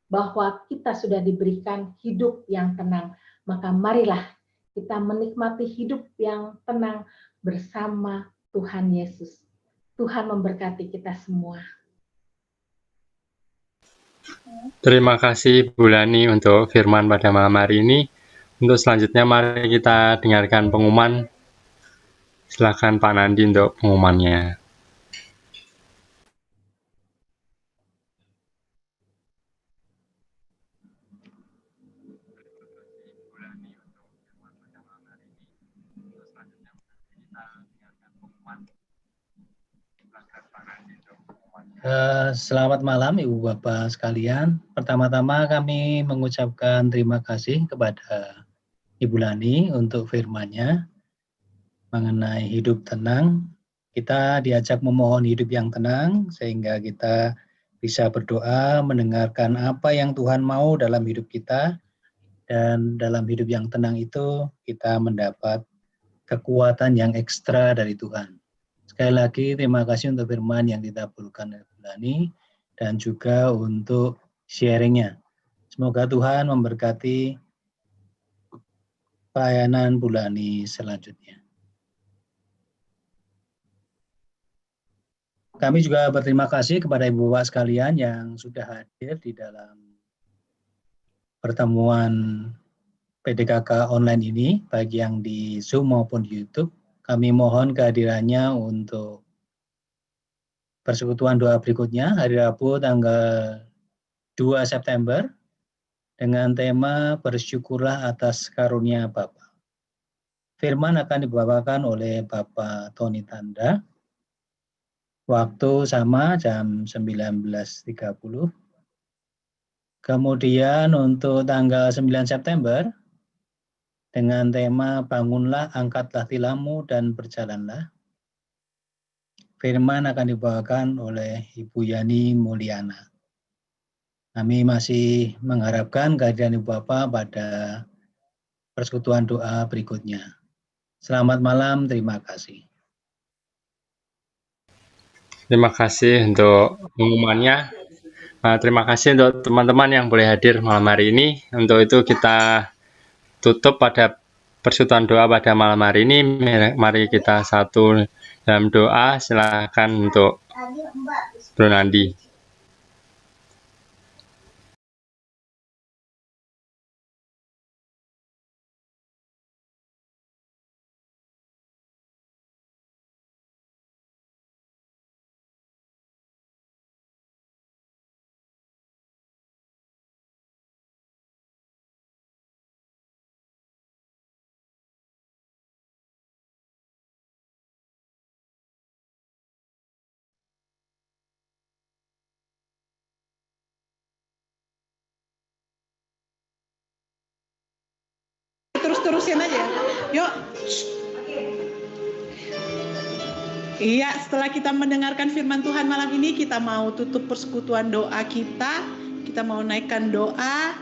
bahwa kita sudah diberikan hidup yang tenang. Maka marilah kita menikmati hidup yang tenang bersama Tuhan Yesus. Tuhan memberkati kita semua. Terima kasih Bu Lani untuk firman pada malam hari ini. Untuk selanjutnya mari kita dengarkan pengumuman. Silakan Pak Nandi untuk pengumumannya. Selamat malam Ibu Bapak sekalian. Pertama-tama kami mengucapkan terima kasih kepada Ibu Lani untuk firman-Nya mengenai hidup tenang. Kita diajak memohon hidup yang tenang sehingga kita bisa berdoa, mendengarkan apa yang Tuhan mau dalam hidup kita, dan dalam hidup yang tenang itu kita mendapat kekuatan yang ekstra dari Tuhan. Sekali lagi terima kasih untuk firman yang ditaburkan oleh Bu Lani dan juga untuk sharing-nya. Semoga Tuhan memberkati pelayanan Bu Lani selanjutnya. Kami juga berterima kasih kepada Ibu Bapak sekalian yang sudah hadir di dalam pertemuan PDKK online ini, baik yang di Zoom maupun di YouTube. Kami mohon kehadirannya untuk persekutuan doa berikutnya, hari Rabu tanggal 2 September, dengan tema Bersyukurlah atas karunia Bapa. Firman akan dibawakan oleh Bapak Tony Tanda. Waktu sama jam 19.30. Kemudian untuk tanggal 9 September, dengan tema Bangunlah, Angkatlah Tilammu dan Berjalanlah. Firman akan dibawakan oleh Ibu Yani Mulyana. Kami masih mengharapkan kehadiran Ibu Bapak pada persekutuan doa berikutnya. Selamat malam, terima kasih. Terima kasih untuk pengumumannya. Terima kasih untuk teman-teman yang boleh hadir malam hari ini. Untuk itu kita tutup pada persekutuan doa pada malam hari ini. Mari kita satu dalam doa. Silakan untuk Bro Nandi. Terus-terusin aja. Yuk. Iya, setelah kita mendengarkan firman Tuhan malam ini, kita mau tutup persekutuan doa kita. Kita mau naikkan doa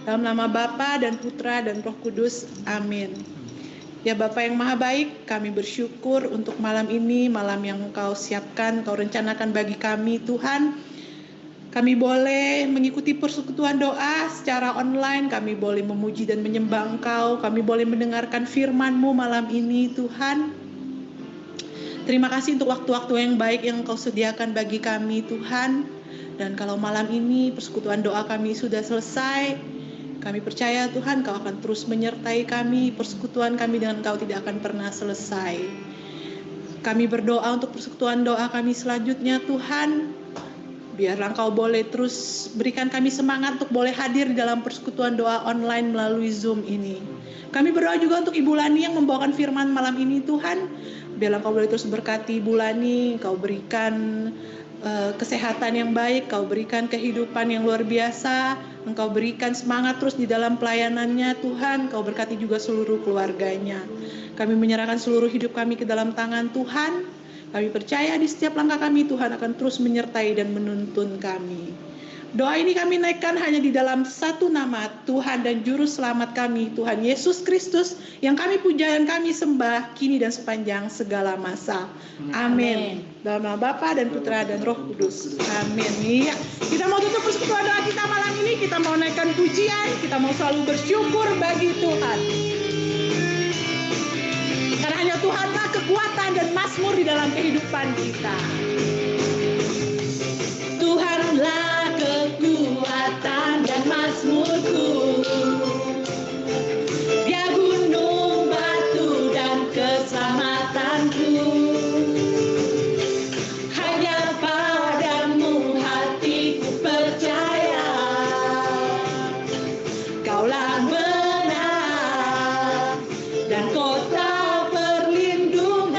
dalam nama Bapa dan Putra dan Roh Kudus. Amin. Ya Bapa yang Maha Baik, kami bersyukur untuk malam ini, malam yang Engkau siapkan, Engkau rencanakan bagi kami, Tuhan. Kami boleh mengikuti persekutuan doa secara online, kami boleh memuji dan menyembah Engkau, kami boleh mendengarkan firman-Mu malam ini, Tuhan. Terima kasih untuk waktu-waktu yang baik yang Engkau sediakan bagi kami, Tuhan. Dan kalau malam ini persekutuan doa kami sudah selesai, kami percaya Tuhan Engkau akan terus menyertai kami, persekutuan kami dengan Engkau tidak akan pernah selesai. Kami berdoa untuk persekutuan doa kami selanjutnya, Tuhan. Biarlah Engkau boleh terus berikan kami semangat untuk boleh hadir di dalam persekutuan doa online melalui Zoom ini. Kami berdoa juga untuk Ibu Lani yang membawakan firman malam ini, Tuhan. Biarlah Engkau boleh terus berkati Ibu Lani, Engkau berikan kesehatan yang baik, Kau berikan kehidupan yang luar biasa, Engkau berikan semangat terus di dalam pelayanannya Tuhan, Kau berkati juga seluruh keluarganya. Kami menyerahkan seluruh hidup kami ke dalam tangan Tuhan, kami percaya di setiap langkah kami Tuhan akan terus menyertai dan menuntun kami. Doa ini kami naikkan hanya di dalam satu nama, Tuhan dan Juru Selamat kami, Tuhan Yesus Kristus, yang kami puja dan kami sembah, kini dan sepanjang segala masa. Amin. Dalam nama Bapa dan Putra dan Roh Kudus. Amin. Iya. Kita mau tutup persekutuan doa kita malam ini, kita mau naikkan pujian, kita mau selalu bersyukur bagi Tuhan. Karena hanya Tuhanlah kekuatan dan mazmur di dalam kehidupan kita. Tuhanlah kekuatan dan mazmurku, Dia gunung batu dan keselamatanku. Hanya padamu hatiku percaya, Kaulah benar dan kota perlindungan.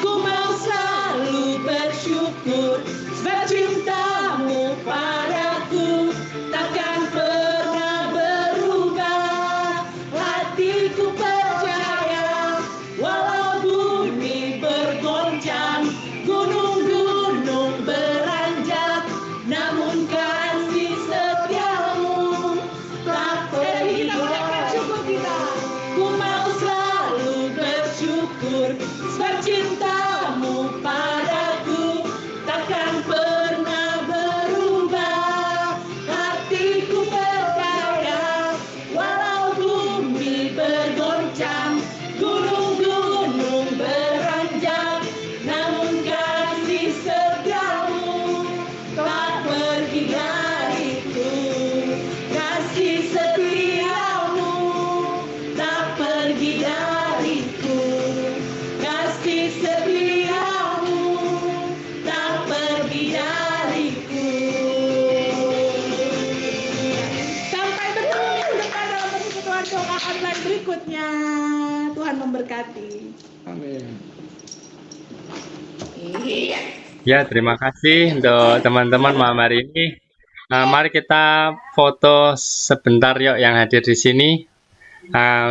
Ku mau selalu bersyukur sebab cintamu padaku takkan pernah berubah. Hatiku percaya walau bumi bergoncang, gunung-gunung beranjak, namun kasih setiamu tak pergi. Ku mau selalu bersyukur sebab cintamu padaku takkan pernah berubah. Hatiku percaya walau bumi bergoncang, gunung-gunung beranjak, namun kasih setiamu tak pergi dariku. Kasih setiamu tak pergi dariku. Kasih setiamu tak pergi dariku. Sampai bertemu minggu depan dalam persekutuan doa online berikutnya. Tuhan memberkati. Amin. Iya. Ya, terima kasih untuk teman-teman malam hari ini. Mari kita foto sebentar yuk yang hadir di sini.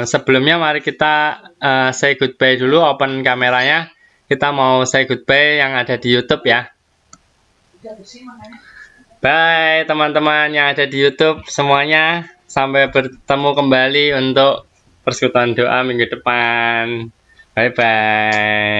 Sebelumnya mari kita say goodbye dulu, open kameranya. Kita mau say goodbye yang ada di YouTube ya. Bye teman-teman yang ada di YouTube semuanya. Sampai bertemu kembali untuk persekutuan doa minggu depan. Bye-bye.